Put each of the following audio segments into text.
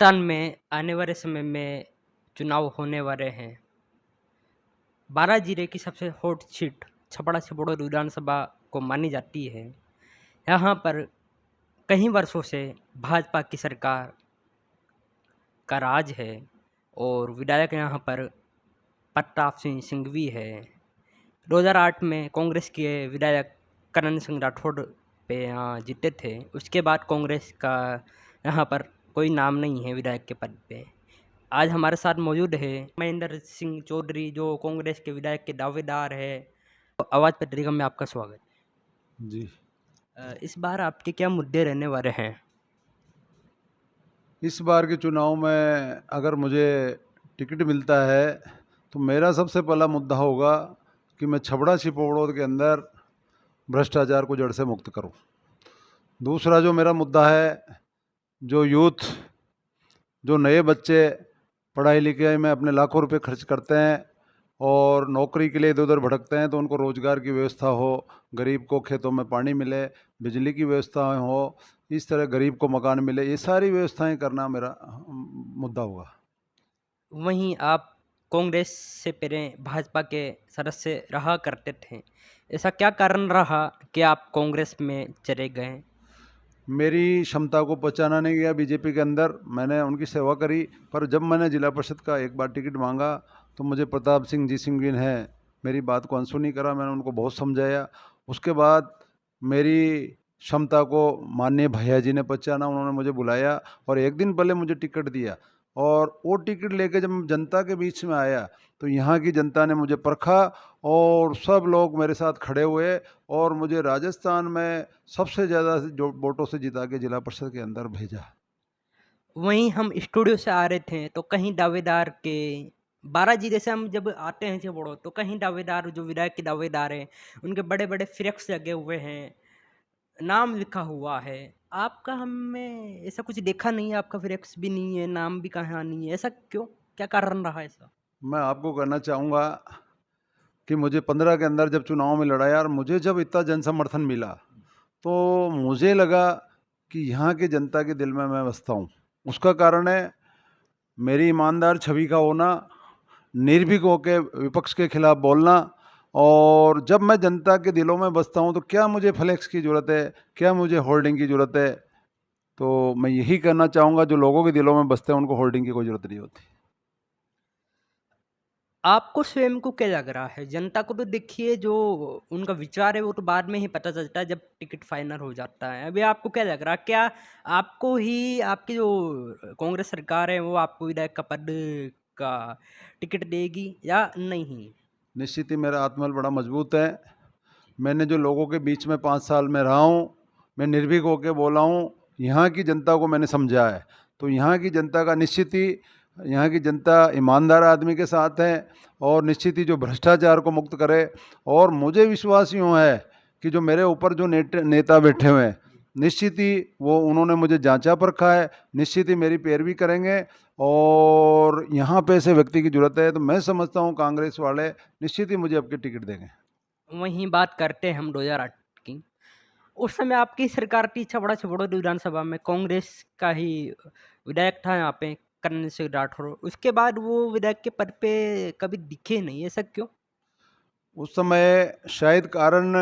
राजस्थान में आने वाले समय में चुनाव होने वाले हैं। 12 जिले की सबसे हॉट सीट छपरा छिबौड़ा विधानसभा को मानी जाती है। यहाँ पर कई वर्षों से भाजपा की सरकार का राज है और विधायक यहाँ पर प्रताप सिंह सिंघवी है। 2008 में कांग्रेस के विधायक करण सिंह राठौड़ पे यहाँ जीते थे। उसके बाद कांग्रेस का यहाँ पर कोई नाम नहीं है विधायक के पद पे। आज हमारे साथ मौजूद है महेंद्र सिंह चौधरी, जो कांग्रेस के विधायक के दावेदार है। आवाज़ पत्रिका में आपका स्वागत जी। इस बार आपके क्या मुद्दे रहने वाले हैं? इस बार के चुनाव में अगर मुझे टिकट मिलता है तो मेरा सबसे पहला मुद्दा होगा कि मैं छबड़ा छिपौड़ो के अंदर भ्रष्टाचार को जड़ से मुक्त करूं। दूसरा जो मेरा मुद्दा है, जो यूथ, जो नए बच्चे पढ़ाई लिखाई में अपने लाखों रुपए खर्च करते हैं और नौकरी के लिए इधर उधर भटकते हैं, तो उनको रोज़गार की व्यवस्था हो, गरीब को खेतों में पानी मिले, बिजली की व्यवस्थाएं हो, इस तरह गरीब को मकान मिले, ये सारी व्यवस्थाएं करना मेरा मुद्दा होगा। वहीं आप कांग्रेस से पहले भाजपा के सदस्य रहा करते थे। ऐसा क्या कारण रहा कि आप कांग्रेस में चले गए? मेरी क्षमता को पहचाना नहीं गया बीजेपी के अंदर। मैंने उनकी सेवा करी, पर जब मैंने जिला परिषद का एक बार टिकट मांगा तो मुझे प्रताप सिंह जी सिंघवी ने मेरी बात को अनसुनी करा। मैंने उनको बहुत समझाया। उसके बाद मेरी क्षमता को माननीय भैया जी ने पहचाना, उन्होंने मुझे बुलाया और एक दिन पहले मुझे टिकट दिया। और वो टिकट लेके जब मैं जनता के बीच में आया तो यहाँ की जनता ने मुझे परखा और सब लोग मेरे साथ खड़े हुए और मुझे राजस्थान में सबसे ज़्यादा जो वोटों से जिता के जिला परिषद के अंदर भेजा। वहीं हम स्टूडियो से आ रहे थे तो कहीं दावेदार के 12 जिले से हम जब आते हैं छिबौड़ो, तो कहीं दावेदार, जो विधायक के दावेदार हैं, उनके बड़े बड़े फ्लेक्स लगे हुए हैं, नाम लिखा हुआ है। आपका हमें ऐसा कुछ देखा नहीं है, आपका फ्लेक्स भी नहीं है, नाम भी कहाँ नहीं है। ऐसा क्यों? क्या कारण रहा ऐसा? मैं आपको कहना चाहूँगा कि मुझे 15 के अंदर जब चुनाव में लड़ा यार, मुझे जब इतना जन समर्थन मिला तो मुझे लगा कि यहाँ की जनता के दिल में मैं बसता हूँ। उसका कारण है मेरी ईमानदार छवि का होना, निर्भीक होकर विपक्ष के खिलाफ बोलना। और जब मैं जनता के दिलों में बसता हूँ तो क्या मुझे फ्लेक्स की ज़रूरत है, क्या मुझे होर्डिंग की ज़रूरत है? तो मैं यही कहना चाहूँगा, जो लोगों के दिलों में बसते हैं उनको होर्डिंग की कोई ज़रूरत नहीं होती। आपको स्वयं को क्या लग रहा है? जनता को तो देखिए, जो उनका विचार है वो तो बाद में ही पता चलता है जब टिकट फाइनल हो जाता है। अभी आपको क्या लग रहा है? क्या आपको ही आपकी जो कांग्रेस सरकार है वो आपको विधायक का पद का टिकट देगी या नहीं? निश्चित ही मेरा आत्मबल बड़ा मजबूत है। मैंने जो लोगों के बीच में 5 साल में रहा हूँ, मैं निर्भीक होकर बोला हूँ, यहाँ की जनता को मैंने समझा है। तो यहाँ की जनता का निश्चित ही, यहाँ की जनता ईमानदार आदमी के साथ है और निश्चित ही जो भ्रष्टाचार को मुक्त करे। और मुझे विश्वास यूँ है कि जो मेरे ऊपर जो नेता बैठे हुए हैं, निश्चित ही वो उन्होंने मुझे जांचा परखा है, निश्चित ही मेरी पैरवी करेंगे। और यहाँ पे ऐसे व्यक्ति की जरूरत है, तो मैं समझता हूँ कांग्रेस वाले निश्चित ही मुझे आपके टिकट देंगे। वहीं बात करते हैं हम 2008 की। उस समय आपकी सरकार थी छबड़ा छिबौड़ा विधानसभा में, कांग्रेस का ही विधायक था यहाँ पे करण सिंह राठौर। उसके बाद वो विधायक के पद पे कभी दिखे नहीं, ऐसा क्यों? उस समय शायद कारण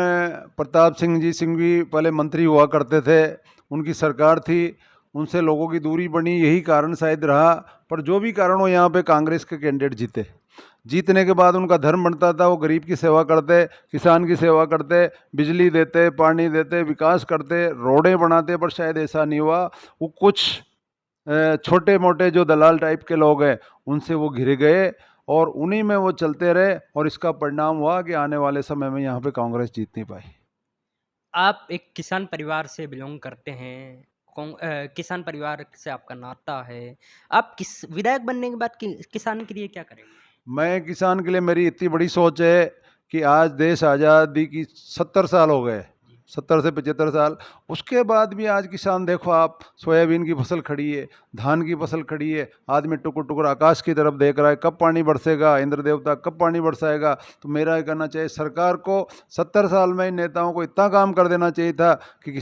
प्रताप सिंह जी सिंघवी पहले मंत्री हुआ करते थे, उनकी सरकार थी, उनसे लोगों की दूरी बनी, यही कारण शायद रहा। पर जो भी कारण हो, यहाँ पे कांग्रेस के कैंडिडेट जीते। जीतने के बाद उनका धर्म बनता था, वो गरीब की सेवा करते, किसान की सेवा करते, बिजली देते, पानी देते, विकास करते, रोडें बनाते। पर शायद ऐसा नहीं हुआ। वो कुछ छोटे मोटे जो दलाल टाइप के लोग हैं उनसे वो घिरे गए और उन्हीं में वो चलते रहे और इसका परिणाम हुआ कि आने वाले समय में यहाँ पे कांग्रेस जीत नहीं पाई। आप एक किसान परिवार से बिलोंग करते हैं, किसान परिवार से आपका नाता है। आप किस विधायक बनने के बाद किसान के लिए क्या करेंगे? मैं किसान के लिए, मेरी इतनी बड़ी सोच है कि आज देश आज़ादी की 70 साल हो गए, 70 से 75 साल। उसके बाद भी आज किसान देखो आप, सोयाबीन की फसल खड़ी है, धान की फसल खड़ी है, आदमी टुकुर टुकुर आकाश की तरफ देख रहा है, कब पानी बरसेगा, इंद्र देवता कब पानी बरसाएगा। तो मेरा ये कहना चाहिए सरकार को 70 साल में इन नेताओं को इतना काम कर देना चाहिए था कि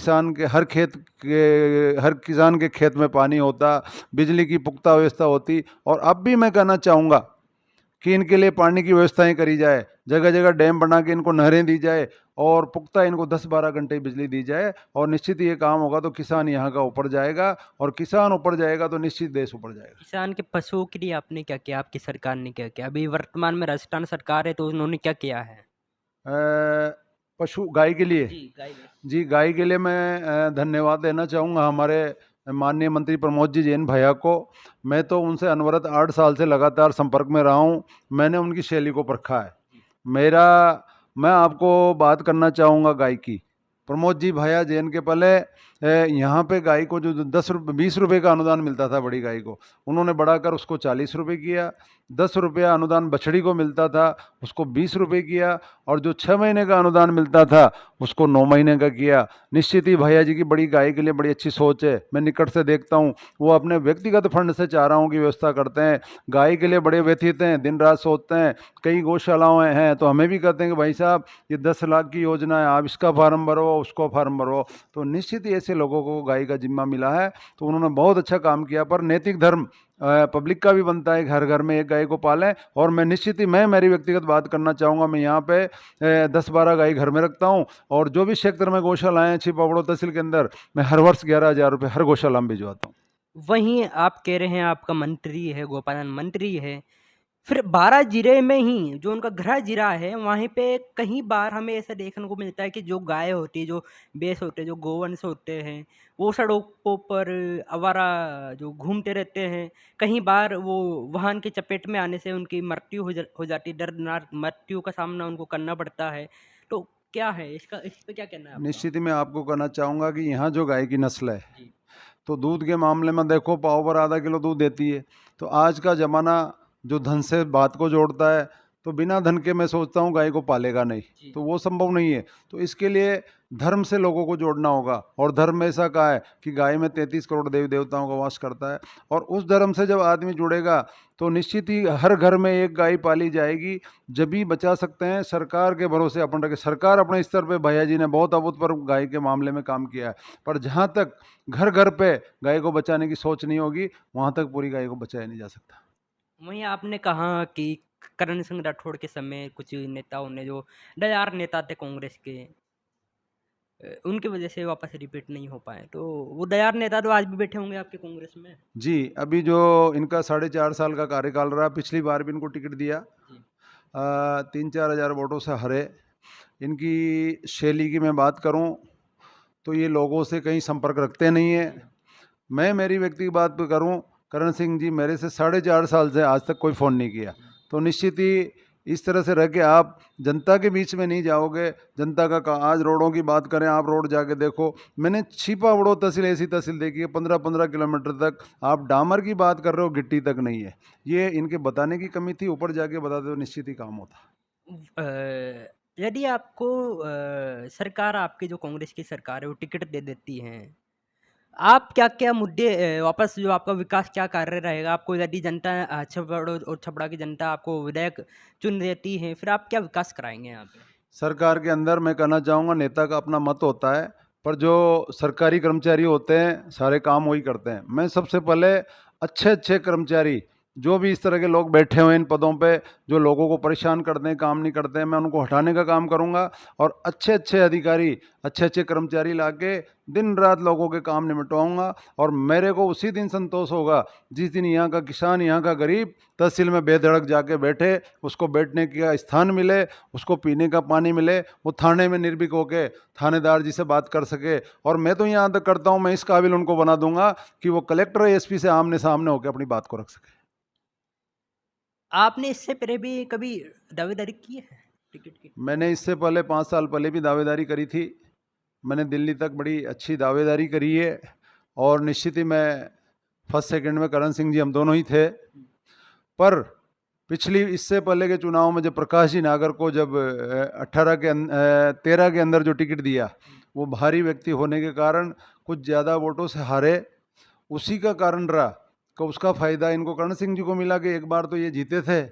हर किसान के खेत में पानी होता, बिजली की पुख्ता व्यवस्था होती। और अब भी मैं कहना चाहूँगा कि इनके लिए पानी की व्यवस्थाएं करी जाए, जगह जगह डैम बना के इनको नहरें दी जाए और पुख्ता इनको 10-12 घंटे बिजली दी जाए। और निश्चित ये काम होगा तो किसान यहाँ का ऊपर जाएगा, और किसान ऊपर जाएगा तो निश्चित देश ऊपर जाएगा। किसान के पशुओं के लिए आपने क्या किया, आपकी सरकार ने क्या किया? अभी वर्तमान में राजस्थान सरकार है तो उन्होंने क्या किया है? पशु गाय के लिए जी, गाय जी, गाय के लिए मैं धन्यवाद देना चाहूँगा हमारे माननीय मंत्री प्रमोद जी जैन भैया को। मैं तो उनसे अनवरत 8 साल से लगातार संपर्क में रहा हूँ। मैंने उनकी शैली को परखा है। मेरा मैं आपको बात करना चाहूँगा गाय की। प्रमोद जी भैया जैन के पहले यहाँ पे गाय को जो 20 रुपये का अनुदान मिलता था बड़ी गाय को, उन्होंने बढ़ाकर उसको 40 रुपये किया। 10 रुपया अनुदान बछड़ी को मिलता था, उसको 20 रुपये किया। और जो 6 महीने का अनुदान मिलता था उसको 9 महीने का किया। निश्चित ही भैया जी की बड़ी गाय के लिए बड़ी अच्छी सोच है। मैं निकट से देखता हूँ, वो अपने व्यक्तिगत फंड से चाराओं की व्यवस्था करते हैं। गाय के लिए बड़े व्यथित हैं, दिन रात सोचते हैं। कई गौशालाएँ हैं तो हमें भी कहते हैं कि भाई साहब ये 10 लाख की योजना है, आप इसका फार्म भरो, उसको फार्म भरो। तो निश्चित ही ऐसे लोगों को गाय का जिम्मा मिला है, तो उन्होंने बहुत अच्छा काम किया। पर नैतिक धर्म पब्लिक का भी बनता है, घर घर में एक गाय को पालें। और मैं निश्चित ही मैं मेरी व्यक्तिगत बात करना चाहूँगा, मैं यहाँ पे 10-12 गाय घर में रखता हूँ। और जो भी क्षेत्र में गौशालाएँ हैं छिपावड़ो तहसील के अंदर, मैं हर वर्ष 11,000 रुपये हर गौशाला में भिजवाता हूँ। वहीं आप कह रहे हैं आपका मंत्री है, गोपालन मंत्री है, फिर 12 जिले में ही जो उनका गृह जिला है, वहीं पे कई बार हमें ऐसा देखने को मिलता है कि जो गाय होती है, जो भैंस होते हैं, जो गोवंश होते हैं, वो सड़कों पर आवारा जो घूमते रहते हैं। कई बार वो वाहन की चपेट में आने से उनकी मृत्यु हो जाती है, दर्दनाक मृत्यु का सामना उनको करना पड़ता है। तो क्या है इसका, इस पे क्या कहना है आपका? निश्चित ही मैं आपको कहना चाहूँगा कि यहाँ जो गाय की नस्ल है, जी, तो दूध के मामले में देखो पाव पर आधा किलो दूध देती है। तो आज का ज़माना जो धन से बात को जोड़ता है, तो बिना धन के मैं सोचता हूँ गाय को पालेगा नहीं, जी। तो वो संभव नहीं है। तो इसके लिए धर्म से लोगों को जोड़ना होगा। और धर्म में ऐसा कहा है कि गाय में 33 करोड़ देवी देवताओं का वास करता है। और उस धर्म से जब आदमी जुड़ेगा तो निश्चित ही हर घर में एक गाय पाली जाएगी, जब भी बचा सकते हैं। सरकार के भरोसे अपन रखे, सरकार अपने स्तर पे भैया जी ने बहुत अभूतपूर्व गाय के मामले में काम किया है। पर जहाँ तक घर घर पे गाय को बचाने की सोच नहीं होगी, वहाँ तक पूरी गाय को बचाया नहीं जा सकता। वहीं आपने कहा कि करण सिंह राठौड़ के समय कुछ नेताओं ने, जो डयार नेता थे कांग्रेस के, उनकी वजह से वापस रिपीट नहीं हो पाए, तो वो डयार नेता तो आज भी बैठे होंगे आपके कांग्रेस में? जी, अभी जो इनका 4.5 साल का कार्यकाल रहा, पिछली बार भी इनको टिकट दिया, जी, 3-4 हज़ार वोटों से हारे। इनकी शैली की मैं बात करूं तो ये लोगों से कहीं संपर्क रखते नहीं है। मैं मेरी व्यक्तिगत बात पे करूं, करण सिंह जी मेरे से 4.5 साल से आज तक कोई फ़ोन नहीं किया। तो निश्चित ही इस तरह से रह के आप जनता के बीच में नहीं जाओगे। जनता का आज रोडों की बात करें, आप रोड जाके देखो, मैंने छिपावड़ो तहसील ऐसी तहसील देखी है 15-15 किलोमीटर तक, आप डामर की बात कर रहे हो, गिट्टी तक नहीं है। ये इनके बताने की कमी थी, ऊपर जाके बताते तो निश्चित ही काम होता। यदि आपको सरकार, आपकी जो कांग्रेस की सरकार है, वो टिकट दे देती है, आप क्या-क्या मुद्दे, वापस जो आपका विकास क्या कार्य रहेगा? आपको यदि जनता छबड़ो और छपरा की जनता आपको विधायक चुन देती है, फिर आप क्या विकास कराएँगे यहाँ पे? सरकार के अंदर मैं कहना चाहूँगा नेता का अपना मत होता है, पर जो सरकारी कर्मचारी होते हैं सारे काम वही करते हैं। मैं सबसे पहले अच्छे कर्मचारी, जो भी इस तरह के लोग बैठे हुए हैं इन पदों पे, जो लोगों को परेशान करते हैं, काम नहीं करते हैं, मैं उनको हटाने का काम करूँगा। और अच्छे अधिकारी, अच्छे कर्मचारी लाके दिन रात लोगों के काम निपटवाऊँगा। और मेरे को उसी दिन संतोष होगा जिस दिन यहाँ का किसान, यहाँ का गरीब तहसील में बेधड़क जाके बैठे, उसको बैठने का स्थान मिले, उसको पीने का पानी मिले, वो थाने में निर्भीक होके थानेदार जी से बात कर सके। और मैं तो यहाँ तक करता हूँ, मैं इस काबिल उनको बना दूंगा कि वो कलेक्टर एसपी से आमने सामने होकर अपनी बात को रख सके। आपने इससे पहले भी कभी दावेदारी की है टिकट की? मैंने इससे पहले 5 साल पहले भी दावेदारी करी थी। मैंने दिल्ली तक बड़ी अच्छी दावेदारी करी है। और निश्चित ही मैं फर्स्ट सेकंड में करण सिंह जी हम दोनों ही थे। पर पिछली इससे पहले के चुनाव में जब प्रकाश जी नागर को जब 13 के अंदर जो टिकट दिया, वो भारी व्यक्ति होने के कारण कुछ ज़्यादा वोटों से हारे, उसी का कारण रहा कि उसका फ़ायदा इनको कर्ण सिंह जी को मिला कि एक बार तो ये जीते थे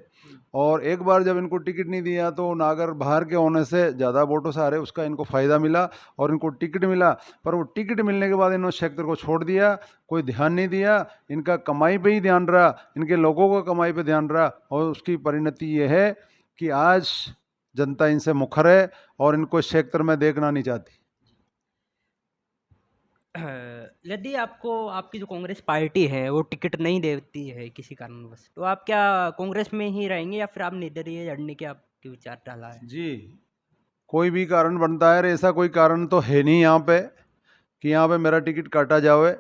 और एक बार जब इनको टिकट नहीं दिया तो नागर बाहर के होने से ज़्यादा वोटों से हारे, उसका इनको फ़ायदा मिला और इनको टिकट मिला। पर वो टिकट मिलने के बाद इन्होंने क्षेत्र को छोड़ दिया, कोई ध्यान नहीं दिया, इनका कमाई पे ही ध्यान रहा, इनके लोगों का कमाई पे ध्यान रहा और उसकी परिणति ये है कि आज जनता इनसे मुखर है और इनको इस क्षेत्र में देखना नहीं चाहती। यदि आपको आपकी जो कांग्रेस पार्टी है वो टिकट नहीं देती है किसी कारणवश, तो आप क्या कांग्रेस में ही रहेंगे या फिर आप निर्दलीय लड़ने के आपके विचार डाला है? जी, कोई भी कारण बनता है, ऐसा कोई कारण तो है नहीं यहाँ पे कि यहाँ पे मेरा टिकट काटा जावे,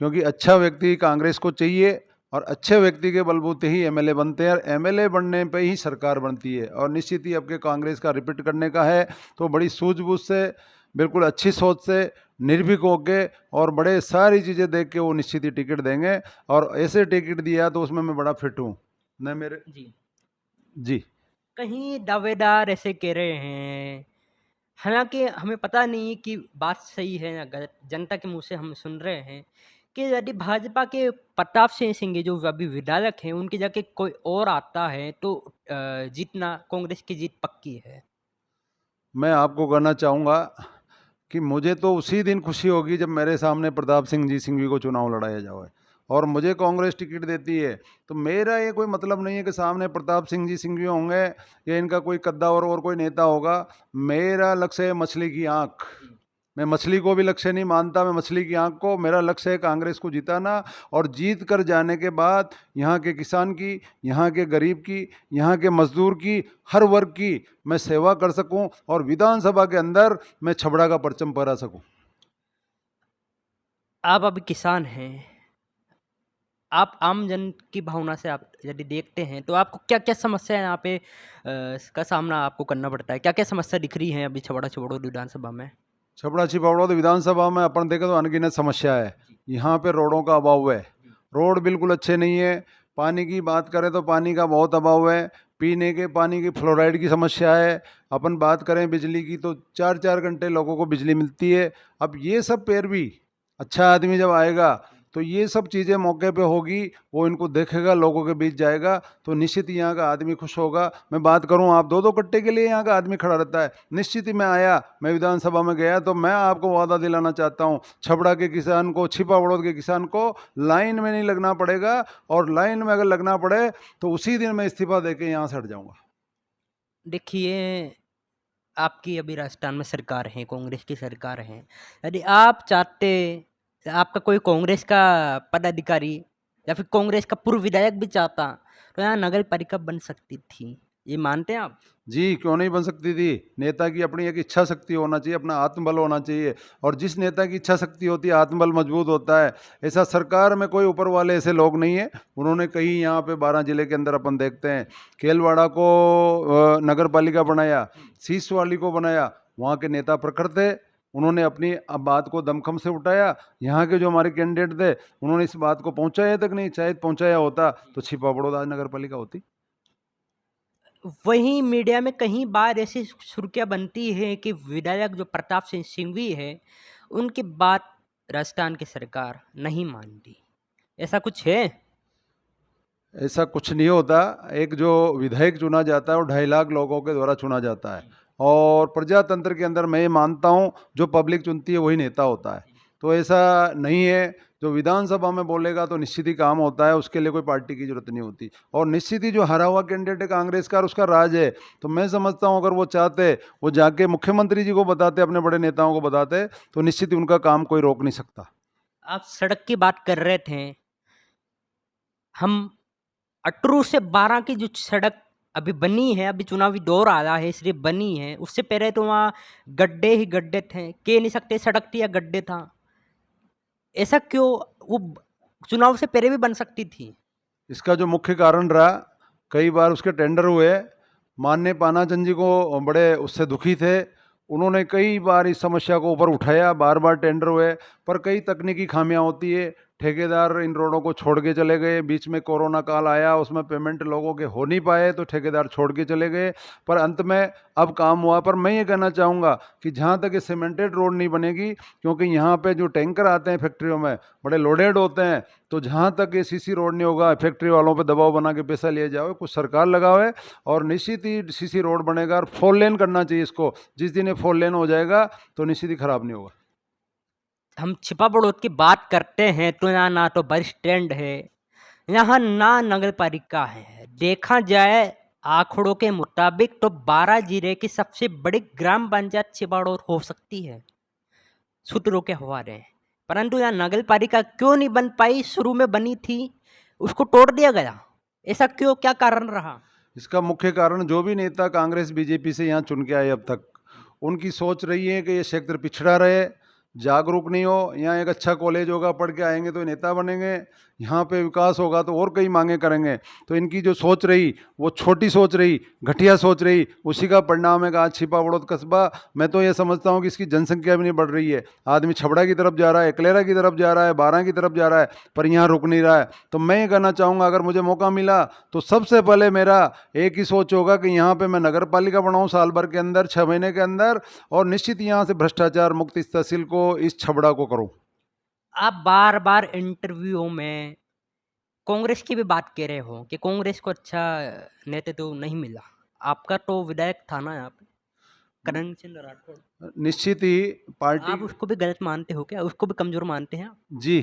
क्योंकि अच्छा व्यक्ति कांग्रेस को चाहिए और अच्छे व्यक्ति के बलबूते ही एमएलए बनते हैं और एमएलए बनने पे ही सरकार बनती है। और निश्चित ही आपके कांग्रेस का रिपीट करने का है तो बड़ी सूझबूझ से, बिल्कुल अच्छी सोच से, निर्भीक होके और बड़े सारी चीज़ें देख के वो निश्चित ही टिकट देंगे और ऐसे टिकट दिया तो उसमें मैं बड़ा फिट हूँ न मेरे। जी। जी। कहीं दावेदार ऐसे कह रहे हैं, हालांकि हमें पता नहीं कि बात सही है या गलत, जनता के मुंह से हम सुन रहे हैं कि यदि भाजपा के प्रताप सिंह सिंह जो अभी विधायक हैं उनकी जगह कोई और आता है तो जीतना, कांग्रेस की जीत पक्की है। मैं आपको कहना चाहूँगा कि मुझे तो उसी दिन खुशी होगी जब मेरे सामने प्रताप सिंह जी सिंघवी को चुनाव लड़ाया जाए और मुझे कांग्रेस टिकट देती है तो मेरा ये कोई मतलब नहीं है कि सामने प्रताप सिंह जी सिंघवी होंगे या इनका कोई कद्दावर और कोई नेता होगा। मेरा लक्ष्य है मछली की आँख। मैं मछली को भी लक्ष्य नहीं मानता, मैं मछली की आँख को। मेरा लक्ष्य है कांग्रेस को जिताना और जीत कर जाने के बाद यहाँ के किसान की, यहाँ के गरीब की, यहाँ के मजदूर की, हर वर्ग की मैं सेवा कर सकूं और विधानसभा के अंदर मैं छबड़ा का परचम फहरा सकूं। आप अभी किसान हैं, आप आम जन की भावना से आप यदि देखते हैं तो आपको क्या क्या समस्या यहाँ पे का सामना आपको करना पड़ता है, क्या क्या समस्या दिख रही है अभी छबड़ा छबड़ो विधानसभा में? छपड़ा छिपावड़ा तो विधानसभा में अपन देखें तो अनगिनत समस्या है। यहाँ पे रोडों का अभाव है, रोड बिल्कुल अच्छे नहीं है। पानी की बात करें तो पानी का बहुत अभाव है, पीने के पानी की फ्लोराइड की समस्या है। अपन बात करें बिजली की तो 4-4 घंटे लोगों को बिजली मिलती है। अब ये सब पैरवी अच्छा आदमी जब आएगा तो ये सब चीज़ें मौके पे होगी, वो इनको देखेगा, लोगों के बीच जाएगा तो निश्चित ही यहाँ का आदमी खुश होगा। मैं बात करूँ, आप 2-2 कट्टे के लिए यहाँ का आदमी खड़ा रहता है। निश्चित ही मैं आया, मैं विधानसभा में गया तो मैं आपको वादा दिलाना चाहता हूँ, छबड़ा के किसान को, छिपा बड़ौद के किसान को लाइन में नहीं लगना पड़ेगा और लाइन में अगर लगना पड़े तो उसी दिन मैं इस्तीफा दे के यहाँ से हट जाऊँगा। देखिए, आपकी अभी राजस्थान में सरकार है, कांग्रेस की सरकार है। यदि आप चाहते, आपका कोई कांग्रेस का पदाधिकारी या फिर कांग्रेस का पूर्व विधायक भी चाहता तो यहाँ नगर पालिका बन सकती थी, ये मानते हैं आप? जी, क्यों नहीं बन सकती थी। नेता की अपनी एक इच्छा शक्ति होना चाहिए, अपना आत्मबल होना चाहिए और जिस नेता की इच्छा शक्ति होती है, आत्मबल मजबूत होता है। ऐसा सरकार में कोई ऊपर वाले ऐसे लोग नहीं है। उन्होंने कई यहाँ पे 12 जिले के अंदर अपन देखते हैं, केलवाड़ा को नगर पालिका बनाया, सीसवाली को बनाया, वहाँ के नेता प्रखर थे। उन्होंने अपनी बात को दमखम से उठाया। यहाँ के जो हमारे कैंडिडेट थे, उन्होंने इस बात को पहुँचाया तक नहीं, शायद पहुँचाया होता तो छिपा बड़ौदा नगर पालिका होती। वहीं मीडिया में कई बार ऐसी सुर्खियां बनती है कि विधायक जो प्रताप सिंह सिंघवी है उनकी बात राजस्थान की सरकार नहीं मानती, ऐसा कुछ है? ऐसा कुछ नहीं होता। एक जो विधायक चुना जाता है वो 2.5 लाख लोगों के द्वारा चुना जाता है और प्रजातंत्र के अंदर मैं ये मानता हूँ जो पब्लिक चुनती है वही नेता होता है। तो ऐसा नहीं है, जो विधानसभा में बोलेगा तो निश्चित ही काम होता है, उसके लिए कोई पार्टी की जरूरत नहीं होती। और निश्चित ही जो हरा हुआ कैंडिडेट है कांग्रेस का और उसका राज है, तो मैं समझता हूँ अगर वो चाहते, वो जाके मुख्यमंत्री जी को बताते, अपने बड़े नेताओं को बताते तो निश्चित ही उनका काम कोई रोक नहीं सकता। आप सड़क की बात कर रहे थे, हम 18 से 12 की जो सड़क अभी बनी है, अभी चुनावी दौर आया है इसलिए बनी है, उससे पहले तो वहाँ गड्ढे ही गड्ढे थे, कह नहीं सकते सड़क थी या गड्ढे था। ऐसा क्यों? वो चुनाव से पहले भी बन सकती थी। इसका जो मुख्य कारण रहा, कई बार उसके टेंडर हुए, माननीय पानाचंद जी को बड़े उससे दुखी थे, उन्होंने कई बार इस समस्या को ऊपर उठाया, बार बार टेंडर हुए, पर कई तकनीकी खामियां होती है, ठेकेदार इन रोडों को छोड़ के चले गए। बीच में कोरोना काल आया, उसमें पेमेंट लोगों के हो नहीं पाए तो ठेकेदार छोड़ के चले गए, पर अंत में अब काम हुआ। पर मैं ये कहना चाहूँगा कि जहाँ तक ये सीमेंटेड रोड नहीं बनेगी, क्योंकि यहाँ पे जो टैंकर आते हैं फैक्ट्रियों में बड़े लोडेड होते हैं, तो जहाँ तक ये सीसी रोड नहीं होगा, फैक्ट्री वालों पे दबाव बना के पैसा लिए जाओ, कुछ सरकार लगावे और निश्चित ही सीसी रोड बनेगा। और 4 लेन करना चाहिए इसको, जिस दिन ये 4 लेन हो जाएगा तो निश्चित ही खराब नहीं होगा। हम छिपा बड़ौद की बात करते हैं तो यहाँ ना तो बस स्टैंड है, यहाँ ना नगर पालिका है। देखा जाए आंकड़ों के मुताबिक तो 12 जिले की सबसे बड़ी ग्राम पंचायत छिपा बड़ौद हो सकती है, सूत्रों के हवाले। परंतु यहाँ नगर पालिका क्यों नहीं बन पाई? शुरू में बनी थी, उसको तोड़ दिया गया, ऐसा क्यों, क्या कारण रहा? इसका मुख्य कारण जो भी नेता कांग्रेस बीजेपी से यहाँ चुन के आए अब तक, उनकी सोच रही है कि ये क्षेत्र पिछड़ा रहे, जागरूक नहीं हो। यहाँ एक अच्छा कॉलेज होगा, पढ़ के आएंगे तो नेता बनेंगे, यहाँ पे विकास होगा तो और कई मांगे करेंगे। तो इनकी जो सोच रही वो छोटी सोच रही, घटिया सोच रही, उसी का परिणाम है कि आज छिपा बड़ौद कस्बा, मैं तो ये समझता हूँ कि इसकी जनसंख्या भी नहीं बढ़ रही है। आदमी छबड़ा की तरफ जा रहा है, कलेरा की तरफ जा रहा है, बारां की तरफ जा रहा है, पर यहाँ रुक नहीं रहा है। तो मैं ये कहना चाहूँगा, अगर मुझे मौका मिला तो सबसे पहले मेरा एक ही सोच होगा कि यहाँ पे मैं नगर पालिका बनाऊँ साल भर के अंदर, 6 महीने के अंदर, और निश्चित यहाँ से भ्रष्टाचार मुक्त इस तहसील को, इस छबड़ा को करूँ। आप बार बार इंटरव्यू में कांग्रेस की भी बात कह रहे हो कि कांग्रेस को अच्छा नेतृत्व नहीं मिला। आपका तो विधायक था ना यहाँ पे, करण सिंह राठौड़, निश्चित ही पार्टी, आप उसको भी गलत मानते हो क्या? उसको भी कमजोर मानते हैं आप? जी,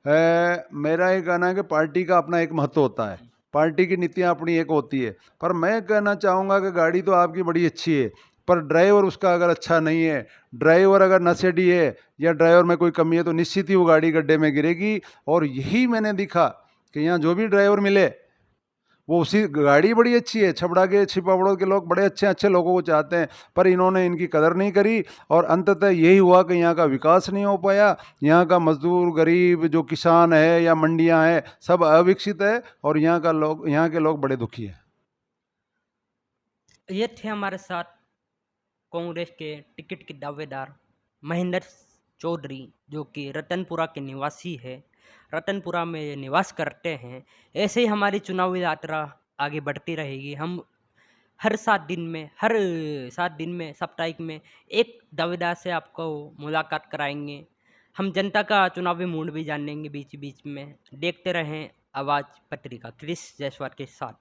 मेरा ये कहना है कि पार्टी का अपना एक महत्व होता है, पार्टी की नीतियाँ अपनी एक होती है। पर मैं कहना चाहूँगा कि गाड़ी तो आपकी बड़ी अच्छी है, पर ड्राइवर उसका अगर अच्छा नहीं है, ड्राइवर अगर नशेड़ी है या ड्राइवर में कोई कमी है, तो निश्चित ही वो गाड़ी गड्ढे में गिरेगी। और यही मैंने देखा कि यहाँ जो भी ड्राइवर मिले, वो उसी, गाड़ी बड़ी अच्छी है, छबड़ा के छिपा बड़ौद के लोग बड़े अच्छे अच्छे लोगों को चाहते हैं, पर इन्होंने इनकी कदर नहीं करी। और अंततः यही हुआ कि यहाँ का विकास नहीं हो पाया। यहाँ का मजदूर, गरीब, जो किसान है या मंडियाँ हैं, सब अविकसित है, और यहाँ के लोग बड़े दुखी हैं। ये थे हमारे साथ कांग्रेस के टिकट के दावेदार महेंद्र चौधरी, जो कि रतनपुरा के निवासी है, रतनपुरा में ये निवास करते हैं। ऐसे ही हमारी चुनावी यात्रा आगे बढ़ती रहेगी। हम हर 7 दिन में साप्ताहिक में एक दावेदार से आपको मुलाकात कराएंगे। हम जनता का चुनावी मूड भी जानेंगे बीच बीच में। देखते रहें आवाज़ पत्रिका, क्रिस जायसवाल के साथ।